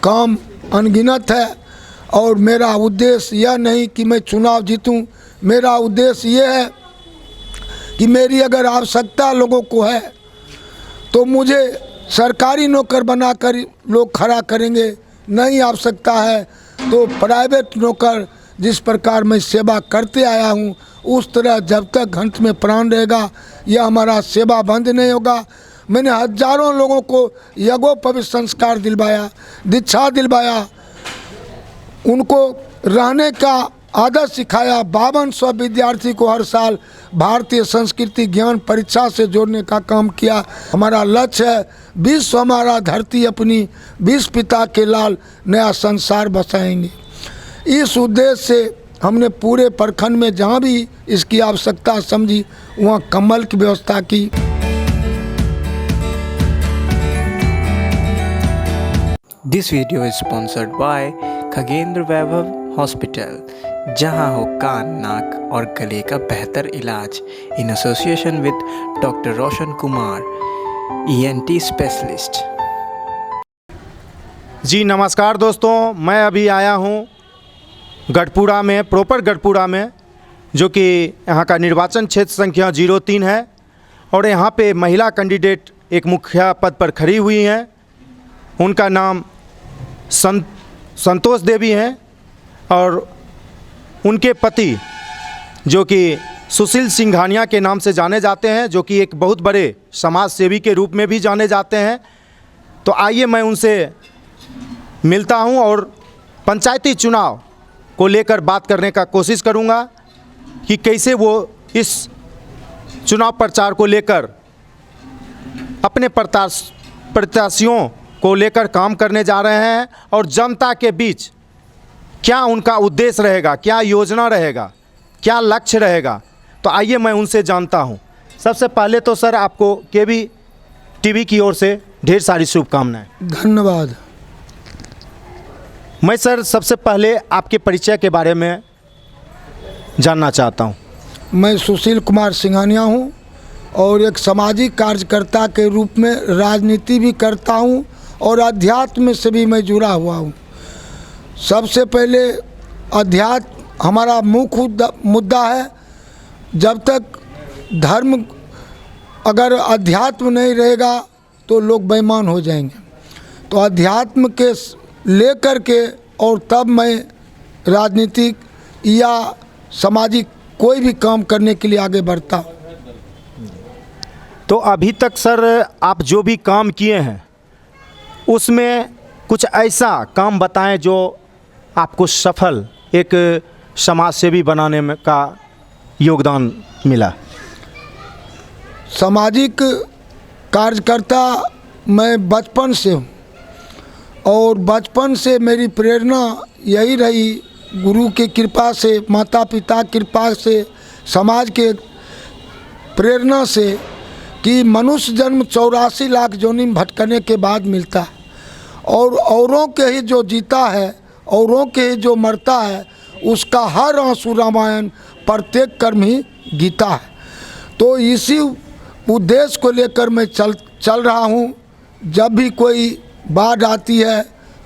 काम अनगिनत है और मेरा उद्देश्य यह नहीं कि मैं चुनाव जीतूं। मेरा उद्देश्य ये है कि मेरी अगर आवश्यकता लोगों को है तो मुझे सरकारी नौकर बनाकर लोग खड़ा करेंगे, नहीं आवश्यकता है तो प्राइवेट नौकर जिस प्रकार मैं सेवा करते आया हूँ उस तरह जब तक घंट में प्राण रहेगा यह हमारा सेवा बंद नहीं होगा। मैंने हजारों लोगों को यज्ञोपवीत संस्कार दिलवाया, दीक्षा दिलवाया, उनको रहने का आदत सिखाया। 5200 विद्यार्थी को हर साल भारतीय संस्कृति ज्ञान परीक्षा से जोड़ने का काम किया। हमारा लक्ष्य है विश्व हमारा धरती अपनी, विश्व पिता के लाल नया संसार बसाएंगे। इस उद्देश्य से हमने पूरे प्रखंड में जहाँ भी इसकी आवश्यकता समझी वहाँ कम्बल की व्यवस्था की। This video is sponsored by Khagendra Vaibhav hospital, जहां हो कान, नाक और गले का बेहतर इलाज in association with doctor Roshan Kumar, ENT specialist. जी नमस्कार दोस्तों, मैं अभी आया हूं गढ़पुरा में, प्रॉपर गढ़पुरा में, जो कि यहां का निर्वाचन क्षेत्र संख्या 03 है और यहां पे महिला कैंडिडेट एक मुखिया पद पर खड़ी हुई हैं। उनका नाम संतोष देवी हैं और उनके पति जो कि सुशील सिंघानिया के नाम से जाने जाते हैं, जो कि एक बहुत बड़े समाज सेवी के रूप में भी जाने जाते हैं। तो आइए मैं उनसे मिलता हूं और पंचायती चुनाव को लेकर बात करने का कोशिश करूंगा कि कैसे वो इस चुनाव प्रचार को लेकर अपने प्रत्याशियों को लेकर काम करने जा रहे हैं और जनता के बीच क्या उनका उद्देश्य रहेगा, क्या योजना रहेगा, क्या लक्ष्य रहेगा। तो आइए मैं उनसे जानता हूं। सबसे पहले तो सर आपको केबी टीवी की ओर से ढेर सारी शुभकामनाएं। धन्यवाद। मैं सर सबसे पहले आपके परिचय के बारे में जानना चाहता हूं। मैं सुशील कुमार सिंघानिया हूं और एक सामाजिक कार्यकर्ता के रूप में राजनीति भी करता हूं और अध्यात्म से भी मैं जुड़ा हुआ हूं। सबसे पहले अध्यात्म हमारा मुख्य मुद्दा है। जब तक धर्म अगर अध्यात्म नहीं रहेगा तो लोग बेईमान हो जाएंगे। तो अध्यात्म के लेकर के और तब मैं राजनीतिक या सामाजिक कोई भी काम करने के लिए आगे बढ़ता हूँ। तो अभी तक सर आप जो भी काम किए हैं उसमें कुछ ऐसा काम बताएं जो आपको सफल एक समाज सेवी बनाने में का योगदान मिला। सामाजिक कार्यकर्ता मैं बचपन से हूँ और बचपन से मेरी प्रेरणा यही रही, गुरु की कृपा से, माता पिता की कृपा से, समाज के प्रेरणा से, कि मनुष्य जन्म 84 लाख योनि में भटकने के बाद मिलता है और औरों के ही जो जीता है, औरों के ही जो मरता है, उसका हर आंसू रामायण, प्रत्येक कर्म ही गीता है। तो इसी उद्देश्य को लेकर मैं चल रहा हूँ। जब भी कोई बाढ़ आती है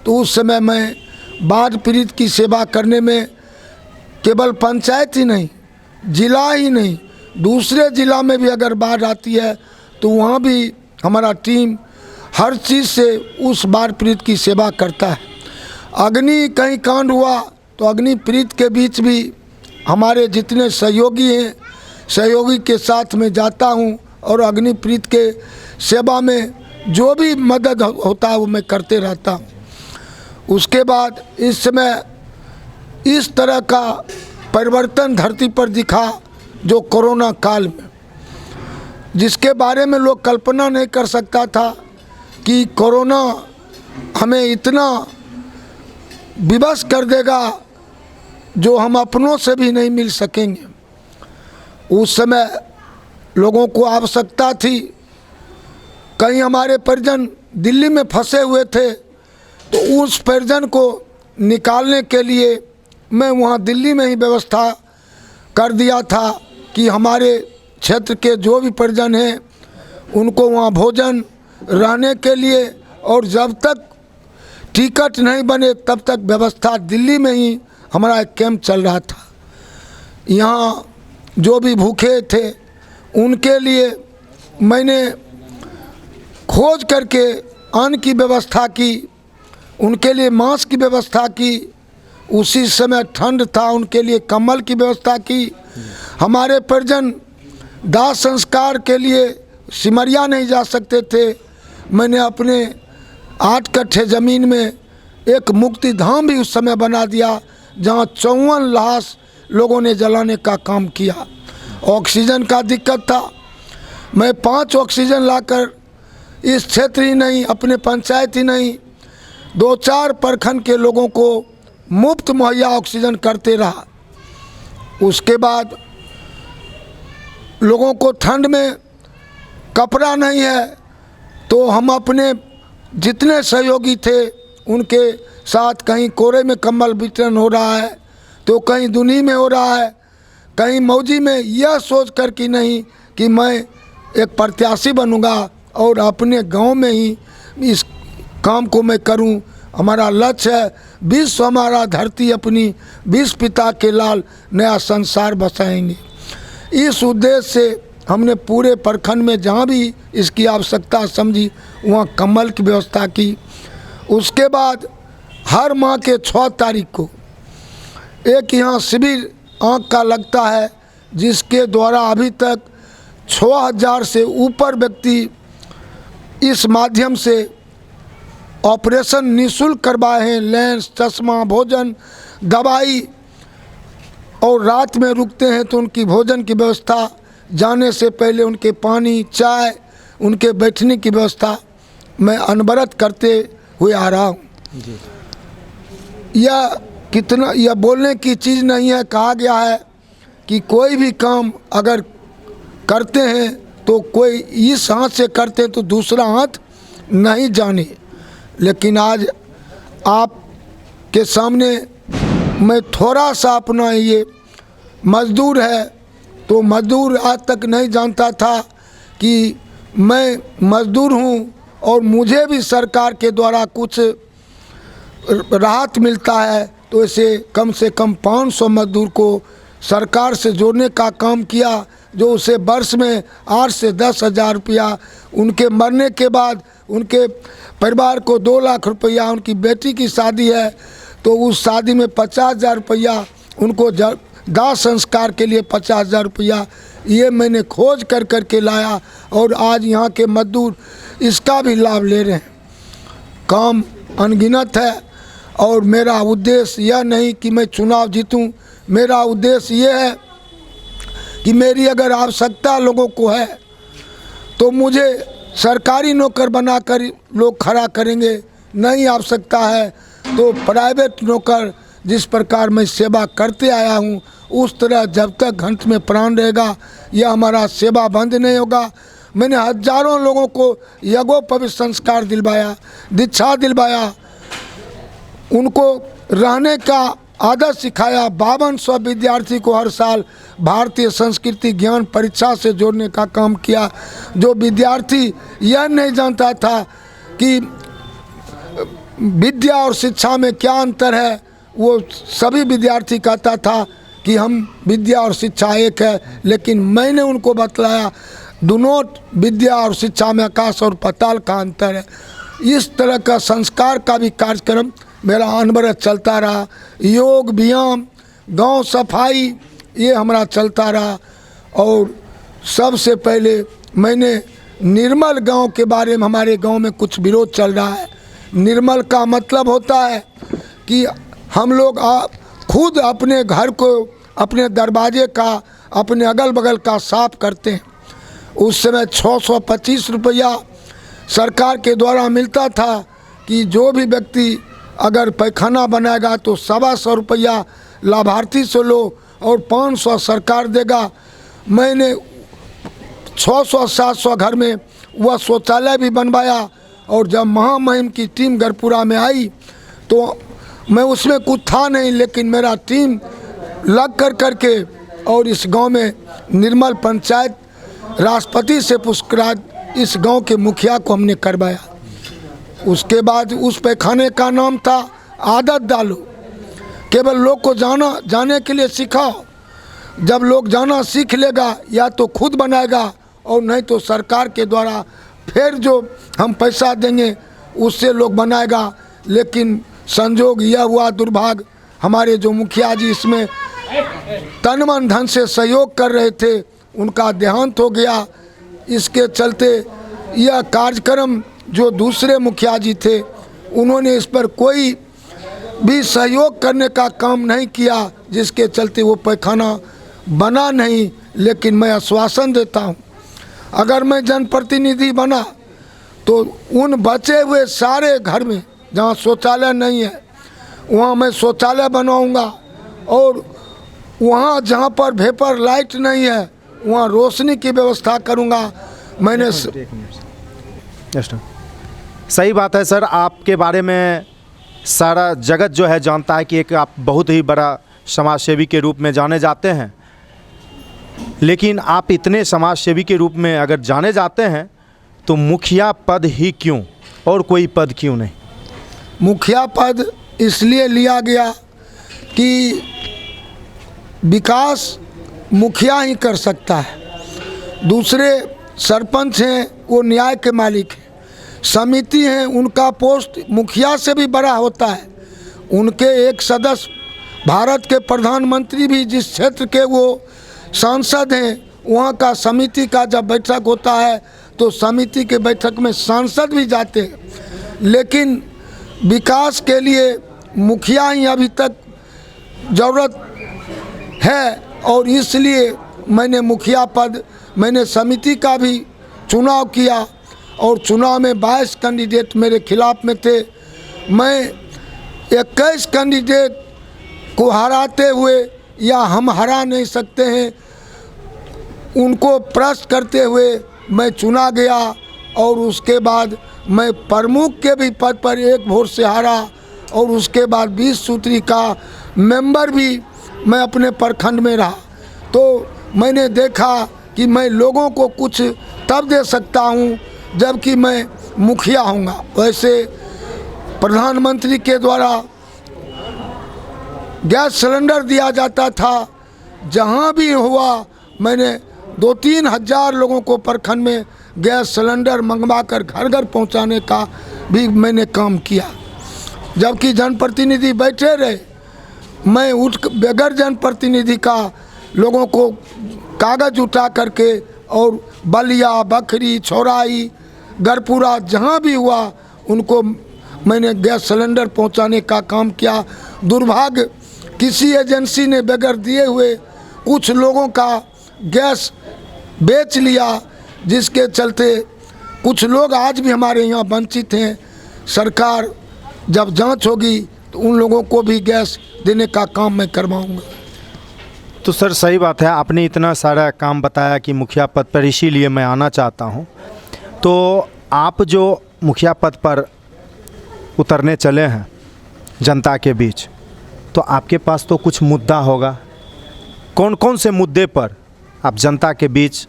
तो उस समय मैं बाढ़ पीड़ित की सेवा करने में केवल पंचायत ही नहीं, जिला ही नहीं, दूसरे ज़िला में भी अगर बाढ़ आती है तो वहाँ भी हमारा टीम हर चीज़ से उस बाढ़ पीड़ित की सेवा करता है। अग्नि कहीं कांड हुआ तो अग्नि पीड़ित के बीच भी हमारे जितने सहयोगी हैं, सहयोगी के साथ में जाता हूँ और अग्नि पीड़ित के सेवा में जो भी मदद होता है वो मैं करते रहता हूँ। उसके बाद इस समय इस तरह का परिवर्तन धरती पर दिखा जो कोरोना काल में, जिसके बारे में लोग कल्पना नहीं कर सकता था कि कोरोना हमें इतना विवश कर देगा जो हम अपनों से भी नहीं मिल सकेंगे। उस समय लोगों को आवश्यकता थी, कहीं हमारे परिजन दिल्ली में फंसे हुए थे तो उस परिजन को निकालने के लिए मैं वहाँ दिल्ली में ही व्यवस्था कर दिया था कि हमारे क्षेत्र के जो भी परिजन हैं उनको वहाँ भोजन रहने के लिए, और जब तक टिकट नहीं बने तब तक व्यवस्था दिल्ली में ही हमारा एक कैंप चल रहा था। यहाँ जो भी भूखे थे उनके लिए मैंने खोज करके अन्न की व्यवस्था की, उनके लिए मांस की व्यवस्था की। उसी समय ठंड था, उनके लिए कंबल की व्यवस्था की। हमारे परिजन दाह संस्कार के लिए सिमरिया नहीं जा सकते थे। मैंने अपने 8 कट्ठे ज़मीन में एक मुक्ति धाम भी उस समय बना दिया, जहाँ 54 लाश लोगों ने जलाने का काम किया। ऑक्सीजन का दिक्कत था, मैं 5 ऑक्सीजन लाकर इस क्षेत्र ही नहीं, अपने पंचायत ही नहीं, 2-4 प्रखंड के लोगों को मुफ्त मुहैया ऑक्सीजन करते रहा। उसके बाद लोगों को ठंड में कपड़ा नहीं है तो हम अपने जितने सहयोगी थे उनके साथ, कहीं कोरे में कंबल वितरण हो रहा है तो कहीं दुनी में हो रहा है, कहीं मौजी में, यह सोच कर कि नहीं कि मैं एक प्रत्याशी बनूंगा और अपने गांव में ही इस काम को मैं करूं। हमारा लक्ष्य है विश्व हमारा धरती अपनी, विश्व पिता के लाल नया संसार बसाएंगे। इस उद्देश्य से हमने पूरे प्रखंड में जहाँ भी इसकी आवश्यकता समझी वहाँ कंबल की व्यवस्था की। उसके बाद हर माह के 6 तारीख को एक यहाँ शिविर आँख का लगता है, जिसके द्वारा अभी तक 6000 से ऊपर व्यक्ति इस माध्यम से ऑपरेशन निःशुल्क करवाए हैं। लेंस, चश्मा, भोजन, दवाई, और रात में रुकते हैं तो उनकी भोजन की व्यवस्था, जाने से पहले उनके पानी, चाय, उनके बैठने की व्यवस्था मैं अनवरत करते हुए आ रहा हूँ। यह बोलने की चीज़ नहीं है। कहा गया है कि कोई भी काम अगर करते हैं तो कोई इस हाथ से करते हैं तो दूसरा हाथ नहीं जाने। लेकिन आज आपके सामने मैं थोड़ा सा अपना ये मज़दूर है तो मज़दूर आज तक नहीं जानता था कि मैं मज़दूर हूँ और मुझे भी सरकार के द्वारा कुछ राहत मिलता है। तो इसे कम से कम 500 मज़दूर को सरकार से जोड़ने का काम किया, जो उसे वर्ष में 8 से 10 हज़ार रुपया, उनके मरने के बाद उनके परिवार को 2 लाख रुपया, उनकी बेटी की शादी है तो उस शादी में 50,000 रुपया, उनको दाह संस्कार के लिए 50,000 रुपया, ये मैंने खोज कर के लाया और आज यहाँ के मजदूर इसका भी लाभ ले रहे हैं। काम अनगिनत है और मेरा उद्देश्य यह नहीं कि मैं चुनाव जीतूं। मेरा उद्देश्य ये है कि मेरी अगर आवश्यकता लोगों को है तो मुझे सरकारी नौकर बनाकर लोग खड़ा करेंगे, नहीं आवश्यकता है तो प्राइवेट नौकर, जिस प्रकार मैं सेवा करते आया हूँ उस तरह जब तक घंट में प्राण रहेगा यह हमारा सेवा बंद नहीं होगा। मैंने हजारों लोगों को यज्ञोपवीत संस्कार दिलवाया, दीक्षा दिलवाया, उनको रहने का आदत सिखाया। 5200 विद्यार्थी को हर साल भारतीय संस्कृति ज्ञान परीक्षा से जोड़ने का काम किया। जो विद्यार्थी यह नहीं जानता था कि विद्या और शिक्षा में क्या अंतर है, वो सभी विद्यार्थी कहता था कि हम विद्या और शिक्षा एक है, लेकिन मैंने उनको बतलाया दोनों विद्या और शिक्षा में आकाश और पाताल का अंतर है। इस तरह का संस्कार का भी कार्यक्रम मेरा अनवरत चलता रहा। योग, व्यायाम, गांव सफाई, ये हमारा चलता रहा। और सबसे पहले मैंने निर्मल गांव के बारे में, हमारे गांव में कुछ विरोध चल रहा है। निर्मल का मतलब होता है कि हम लोग खुद अपने घर को, अपने दरवाजे का, अपने अगल बगल का साफ करते हैं। उस समय 625 रुपया सरकार के द्वारा मिलता था कि जो भी व्यक्ति अगर पैखाना बनाएगा तो 125 रुपया लाभार्थी से लो और 500 सरकार देगा। मैंने 600-700 घर में वह शौचालय भी बनवाया और जब महामहिम की टीम गरपुरा में आई तो मैं उसमें कुछ था नहीं, लेकिन मेरा टीम लग करके और इस गांव में निर्मल पंचायत राष्ट्रपति से पुरस्कृत इस गांव के मुखिया को हमने करवाया। उसके बाद उस पैखाने का नाम था आदत डालो। केवल लोग को जाने के लिए सिखाओ। जब लोग जाना सीख लेगा या तो खुद बनाएगा और नहीं तो सरकार के द्वारा फिर जो हम पैसा देंगे उससे लोग बनाएगा। लेकिन संजोग यह हुआ, दुर्भाग्य, हमारे जो मुखिया जी इसमें तन मन धन से सहयोग कर रहे थे, उनका देहांत हो गया। इसके चलते यह कार्यक्रम जो दूसरे मुखिया जी थे उन्होंने इस पर कोई भी सहयोग करने का काम नहीं किया, जिसके चलते वो पैखाना बना नहीं। लेकिन मैं आश्वासन देता हूँ, अगर मैं जनप्रतिनिधि बना तो उन बचे हुए सारे घर में जहाँ शौचालय नहीं है वहाँ मैं शौचालय बनवाऊँगा, और वहाँ जहाँ पर वेपर लाइट नहीं है वहाँ रोशनी की व्यवस्था करूँगा। मैंने सही बात है सर, आपके बारे में सारा जगत जो है जानता है कि एक आप बहुत ही बड़ा समाज सेवी के रूप में जाने जाते हैं। लेकिन आप इतने समाज सेवी के रूप में अगर जाने जाते हैं तो मुखिया पद ही क्यों और कोई पद क्यों नहीं? मुखिया पद इसलिए लिया गया कि विकास मुखिया ही कर सकता है। दूसरे सरपंच हैं वो न्याय के मालिक हैं, समिति हैं उनका पोस्ट मुखिया से भी बड़ा होता है। उनके एक सदस्य भारत के प्रधानमंत्री भी जिस क्षेत्र के वो सांसद हैं, वहाँ का समिति का जब बैठक होता है तो समिति के बैठक में सांसद भी जाते हैं। लेकिन विकास के लिए मुखिया ही अभी तक ज़रूरत है, और इसलिए मैंने मुखिया पद, मैंने समिति का भी चुनाव किया और चुनाव में 22 कैंडिडेट मेरे खिलाफ में थे। मैं 21 कैंडिडेट को हराते हुए, या हम हरा नहीं सकते हैं, उनको परास्त करते हुए मैं चुना गया। और उसके बाद मैं प्रमुख के भी पद पर 1 वोट से हारा, और उसके बाद 20 सूत्री का मेंबर भी मैं अपने प्रखंड में रहा। तो मैंने देखा कि मैं लोगों को कुछ तब दे सकता हूँ जबकि मैं मुखिया हूँगा। वैसे प्रधानमंत्री के द्वारा गैस सिलेंडर दिया जाता था, जहाँ भी हुआ मैंने 2-3 हज़ार लोगों को प्रखंड में गैस सिलेंडर मंगवा कर घर घर पहुँचाने का भी मैंने काम किया। जबकि जनप्रतिनिधि बैठे रहे, मैं उठ बगैर जनप्रतिनिधि का लोगों को कागज़ उठा करके और बलिया, बखरी, छौराई, गरपुरा जहाँ भी हुआ उनको मैंने गैस सिलेंडर पहुँचाने का काम किया। दुर्भाग्य किसी एजेंसी ने बगैर दिए हुए कुछ लोगों का गैस बेच लिया, जिसके चलते कुछ लोग आज भी हमारे यहाँ वंचित हैं। सरकार जब जांच होगी तो उन लोगों को भी गैस देने का काम मैं करवाऊँगा। तो सर सही बात है, आपने इतना सारा काम बताया कि मुखिया पद पर, इसीलिए मैं आना चाहता हूँ। तो आप जो मुखिया पद पर उतरने चले हैं जनता के बीच, तो आपके पास तो कुछ मुद्दा होगा। कौन कौन से मुद्दे पर आप जनता के बीच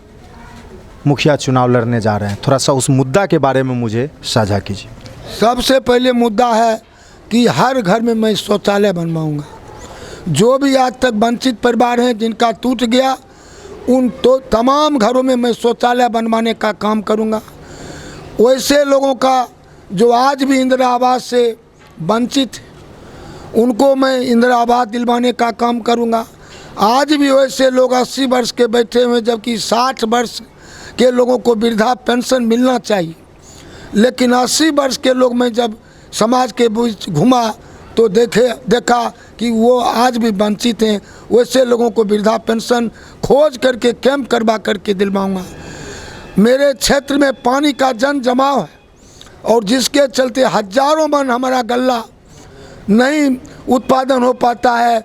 मुखिया चुनाव लड़ने जा रहे हैं? थोड़ा सा उस मुद्दा के बारे में मुझे साझा कीजिए। सबसे पहले मुद्दा है कि हर घर में मैं शौचालय बनवाऊँगा। जो भी आज तक वंचित परिवार हैं जिनका टूट गया, उन तो तमाम घरों में मैं शौचालय बनवाने का काम करूँगा। वैसे लोगों का जो आज भी इंदिरा आवास से वंचित है, उनको मैं इंदिरा आवास दिलवाने का काम करूँगा। आज भी वैसे लोग 80 वर्ष के बैठे हुए, जबकि 60 वर्ष के लोगों को वृद्धा पेंशन मिलना चाहिए। लेकिन 80 वर्ष के लोग, मैं जब समाज के बीच घूमा तो देखा कि वो आज भी वंचित हैं। वैसे लोगों को वृद्धा पेंशन खोज करके कैंप करवा करके दिलवाऊँगा। मेरे क्षेत्र में पानी का जन जमाव है, और जिसके चलते हजारों मन हमारा गल्ला नहीं उत्पादन हो पाता है।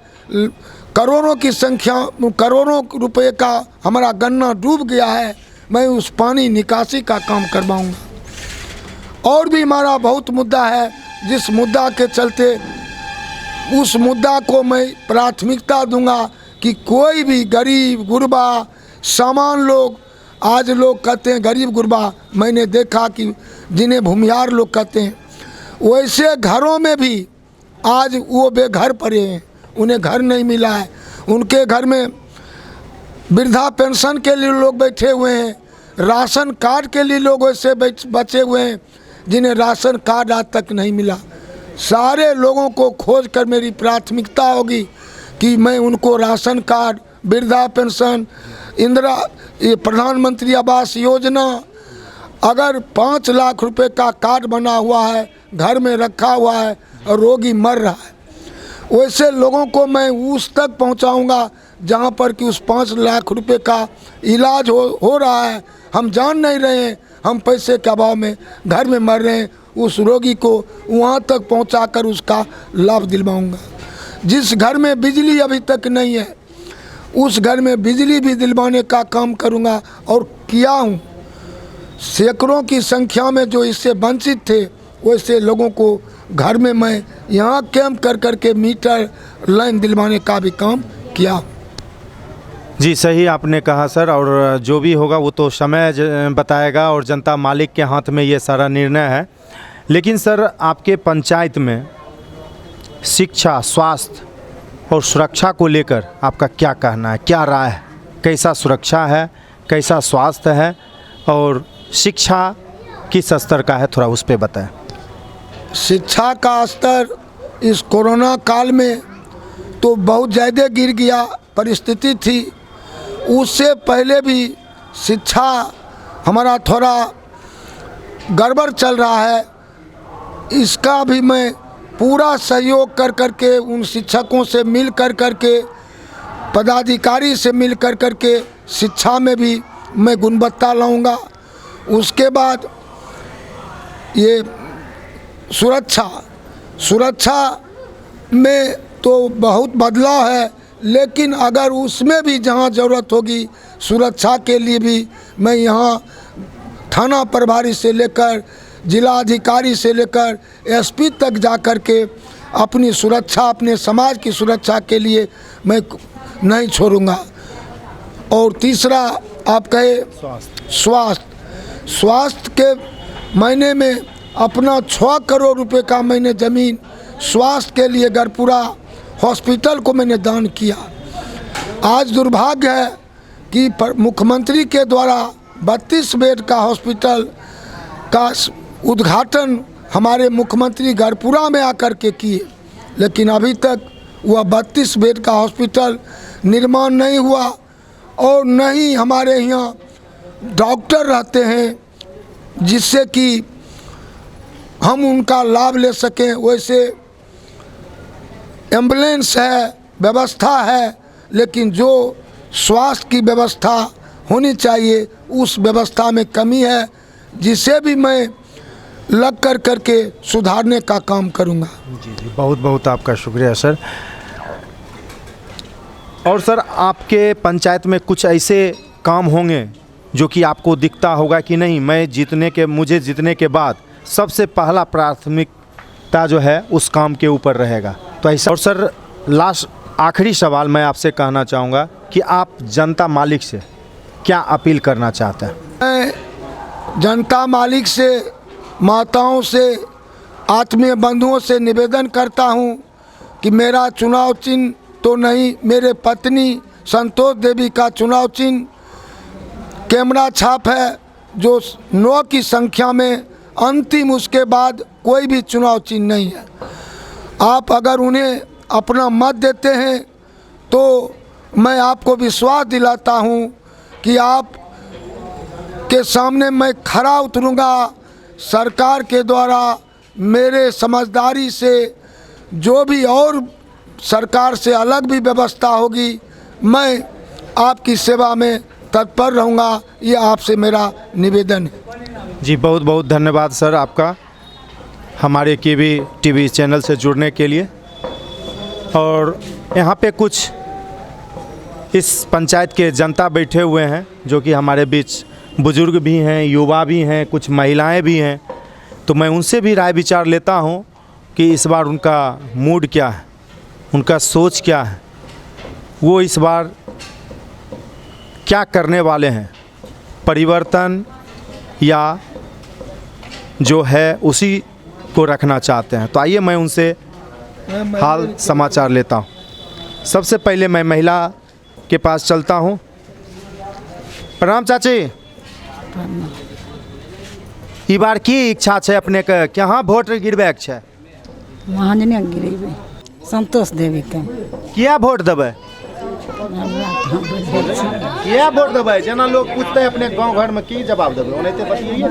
करोड़ों की संख्या, करोड़ों रुपए का हमारा गन्ना डूब गया है। मैं उस पानी निकासी का काम करवाऊँगा। और भी हमारा बहुत मुद्दा है, जिस मुद्दा के चलते उस मुद्दा को मैं प्राथमिकता दूंगा कि कोई भी गरीब गुरबा, सामान लोग, आज लोग कहते हैं गरीब गुरबा, मैंने देखा कि जिन्हें भूमिहार लोग कहते हैं, वैसे घरों में भी आज वो बेघर पड़े हैं, उन्हें घर नहीं मिला है। उनके घर में वृद्धा पेंशन के लिए लोग बैठे हुए हैं, राशन कार्ड के लिए लोग वैसे बचे हुए हैं जिन्हें राशन कार्ड आज तक नहीं मिला। सारे लोगों को खोज कर मेरी प्राथमिकता होगी कि मैं उनको राशन कार्ड, वृद्धा पेंशन, ये प्रधानमंत्री आवास योजना, अगर 5 लाख रुपए का कार्ड बना हुआ है, घर में रखा हुआ है और रोगी मर रहा है, वैसे लोगों को मैं उस तक पहुंचाऊंगा जहां पर कि उस 5 लाख रुपए का इलाज हो रहा है। हम जान नहीं रहे हैं, हम पैसे के अभाव में घर में मर रहे हैं, उस रोगी को वहां तक पहुंचाकर उसका लाभ दिलवाऊंगा। जिस घर में बिजली अभी तक नहीं है, उस घर में बिजली भी दिलवाने का काम करूंगा और किया हूं। सैकड़ों की संख्या में जो इससे वंचित थे, वैसे लोगों को घर में मैं यहाँ कैंप कर के मीटर लाइन दिलवाने का भी काम किया। जी सही आपने कहा सर, और जो भी होगा वो तो समय बताएगा और जनता मालिक के हाथ में ये सारा निर्णय है। लेकिन सर, आपके पंचायत में शिक्षा, स्वास्थ्य और सुरक्षा को लेकर आपका क्या कहना है, क्या राय है? कैसा सुरक्षा है, कैसा स्वास्थ्य है और शिक्षा किस स्तर का है, थोड़ा उस पर बताएं। शिक्षा का स्तर इस कोरोना काल में तो बहुत ज़्यादा गिर गया, परिस्थिति थी। उससे पहले भी शिक्षा हमारा थोड़ा गड़बड़ चल रहा है। इसका भी मैं पूरा सहयोग कर के उन शिक्षकों से मिल कर के, पदाधिकारी से मिल कर के शिक्षा में भी मैं गुणवत्ता लाऊंगा। उसके बाद ये सुरक्षा में तो बहुत बदलाव है, लेकिन अगर उसमें भी जहां ज़रूरत होगी सुरक्षा के लिए भी मैं यहाँ थाना प्रभारी से लेकर जिला अधिकारी से लेकर एसपी तक जा कर के अपनी सुरक्षा, अपने समाज की सुरक्षा के लिए मैं नहीं छोड़ूंगा। और तीसरा आप कहे स्वास्थ्य के महीने में अपना 6 करोड़ रुपए का मैंने ज़मीन स्वास्थ्य के लिए गढ़पुरा हॉस्पिटल को मैंने दान किया। आज दुर्भाग्य है कि मुख्यमंत्री के द्वारा 32 बेड का हॉस्पिटल का उद्घाटन हमारे मुख्यमंत्री गढ़पुरा में आकर के किए, लेकिन अभी तक वह 32 बेड का हॉस्पिटल निर्माण नहीं हुआ और न ही हमारे यहाँ डॉक्टर रहते हैं जिससे कि हम उनका लाभ ले सकें। वैसे एम्बुलेंस है, व्यवस्था है, लेकिन जो स्वास्थ्य की व्यवस्था होनी चाहिए उस व्यवस्था में कमी है, जिसे भी मैं लग करके सुधारने का काम करूंगा। जी बहुत बहुत आपका शुक्रिया सर। और सर, आपके पंचायत में कुछ ऐसे काम होंगे जो कि आपको दिखता होगा कि नहीं, मुझे जीतने के बाद सबसे पहला प्राथमिकता जो है उस काम के ऊपर रहेगा, तो ऐसा। और सर, आखिरी सवाल मैं आपसे कहना चाहूँगा कि आप जनता मालिक से क्या अपील करना चाहते हैं? मैं जनता मालिक से, माताओं से, आत्मीय बंधुओं से निवेदन करता हूं कि मेरा चुनाव चिन्ह तो नहीं, मेरे पत्नी संतोष देवी का चुनाव चिन्ह कैमरा छाप है, जो 9 की संख्या में अंतिम, उसके बाद कोई भी चुनाव चिन्ह नहीं है। आप अगर उन्हें अपना मत देते हैं तो मैं आपको विश्वास दिलाता हूं कि आप के सामने मैं खरा उतरूंगा। सरकार के द्वारा मेरे समझदारी से जो भी और सरकार से अलग भी व्यवस्था होगी, मैं आपकी सेवा में तत्पर रहूंगा। ये आपसे मेरा निवेदन है। जी बहुत बहुत धन्यवाद सर आपका हमारे केबी टीवी चैनल से जुड़ने के लिए। और यहाँ पे कुछ इस पंचायत के जनता बैठे हुए हैं जो कि हमारे बीच बुजुर्ग भी हैं, युवा भी हैं, कुछ महिलाएं भी हैं, तो मैं उनसे भी राय विचार लेता हूँ कि इस बार उनका मूड क्या है, उनका सोच क्या है, वो इस बार क्या करने वाले हैं, परिवर्तन या जो है उसी को रखना चाहते हैं। तो आइए मैं उनसे हाल समाचार लेता हूँ। सबसे पहले मैं महिला के पास चलता हूँ। प्रणाम चाची। ई बार की इच्छा है अपने के कहाँ वोट गिरबैक छै? महाजने गिरेबै संतोष देवी के। किया वोट देबै? किया वोट देबै? जेना लोग पूछते अपने गांव घर में की जवाब देबै? ओनाहिते बतियैया।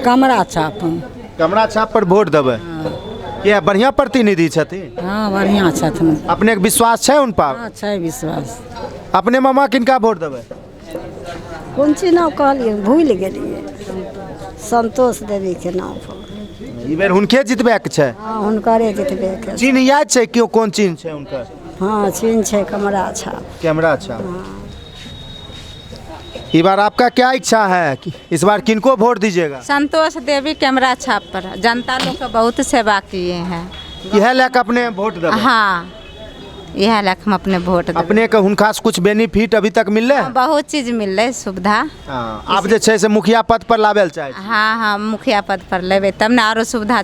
कमरा छाप। कमरा छाप पर वोट देबै। किया बढ़िया प्रतिनिधि छथिन? हाँ बढ़िया छथिन। अपने के विश्वास है उन पर? हाँ छै विश्वास। अपने मामा किनका वोट देबै? कोन चीज नाम कहलियै भूलि गेलियै। संतोष देवी के नाम पर। ई बेर हुनके जितबैके छै? हाँ हुनकरे जितबे के। चिन्ह याद छै क्यों कौन चिन्ह छै हुनकर? हाँ चिन्ह छै कमरा छाप। कैमरा छाप। इस बार आपका क्या इच्छा है कि इस बार किनको वोट दीजिएगा? संतोष देवी कैमरा छाप पर जनता लोग का बहुत सेवा किए हैं। यह लेकर अपने वोट देबै? हाँ यह लेकर हम अपने वोट देबै। अपने के हुनका से कुछ बेनिफिट अभी तक मिलले? बहुत चीज मिल रही सुविधा। आप जे छै से मुखिया पद पर लाबे चाहे? हाँ हाँ मुखिया पद पर लेबे तब ना आरो सुविधा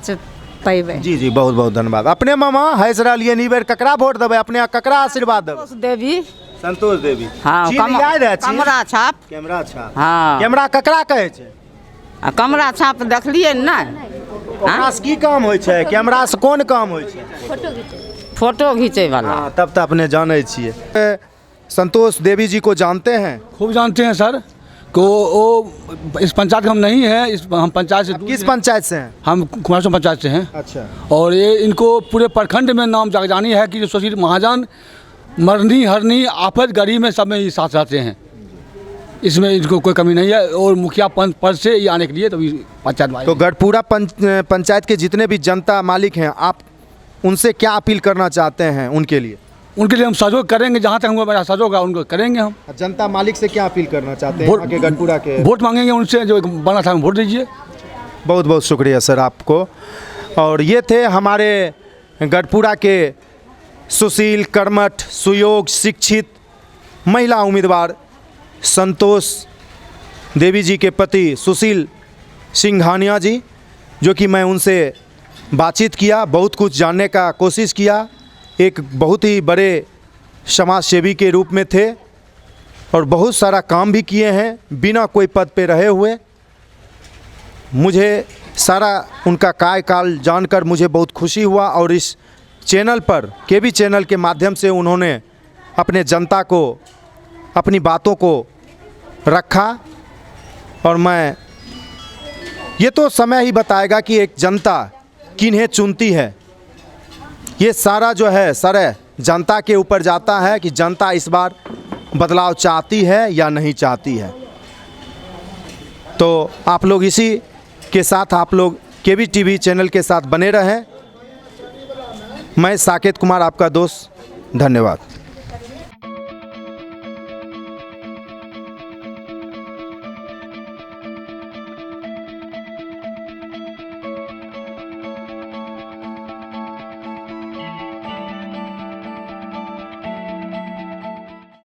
पैबे। जी जी बहुत बहुत धन्यवाद। अपने मामा हैस रहिए ई बेर ककरा वोट देबै? अपने ककरा आशीर्वाद देबै? देवी। संतोष देवी। हाँ कैमरा छाप। कैमरा छाप। हाँ कैमरा ककरा कहै छै? कमरा छाप देखलियै ने। ओकरा से की काम होइ छै? कैमरा से कोन काम होइ छै? फोटो घींचे वाला। हाँ तब तो अपने जाने छिए। संतोष देवी जी को जानते हैं? खूब जानते हैं सर को वो इस पंचायत का हम नहीं है। इस हम पंचायत से किस पंचायत से हैं? हम कुमारसम पंचायत से हैं। अच्छा। और ये इनको पूरे प्रखंड में नाम जानी है कि जो सुशील महाजन मरनी हरनी आफत गरीब में सब में ये साथ रहते हैं। इसमें इनको कोई कमी नहीं है। और मुखिया पद से ये आने के लिए तभी पंचायत में। तो गढ़पुरा पंचायत के जितने भी जनता मालिक हैं आप उनसे क्या अपील करना चाहते हैं उनके लिए? उनके लिए हम सहयोग करेंगे जहाँ तक हमको मेरा सहयोग है उनको करेंगे हम। जनता मालिक से क्या अपील करना चाहते हैं आगे गढ़पुरा के? वोट मांगेंगे उनसे जो बना था वोट दीजिए। बहुत बहुत शुक्रिया सर आपको। और ये थे हमारे गढ़पुरा के सुशील कर्मठ सुयोग शिक्षित महिला उम्मीदवार संतोष देवी जी के पति सुशील सिंघानिया जी, जो कि मैं उनसे बातचीत किया, बहुत कुछ जानने का कोशिश किया। एक बहुत ही बड़े समाज सेवी के रूप में थे और बहुत सारा काम भी किए हैं बिना कोई पद पे रहे हुए। मुझे सारा उनका कार्यकाल जानकर मुझे बहुत खुशी हुआ और इस चैनल पर केबी चैनल के माध्यम से उन्होंने अपने जनता को अपनी बातों को रखा। और मैं ये तो समय ही बताएगा कि एक जनता किन्हें चुनती है। ये सारा जो है सारे जनता के ऊपर जाता है कि जनता इस बार बदलाव चाहती है या नहीं चाहती है। तो आप लोग इसी के साथ आप लोग केबी टीवी चैनल के साथ बने रहें। मैं साकेत कुमार आपका दोस्त, धन्यवाद।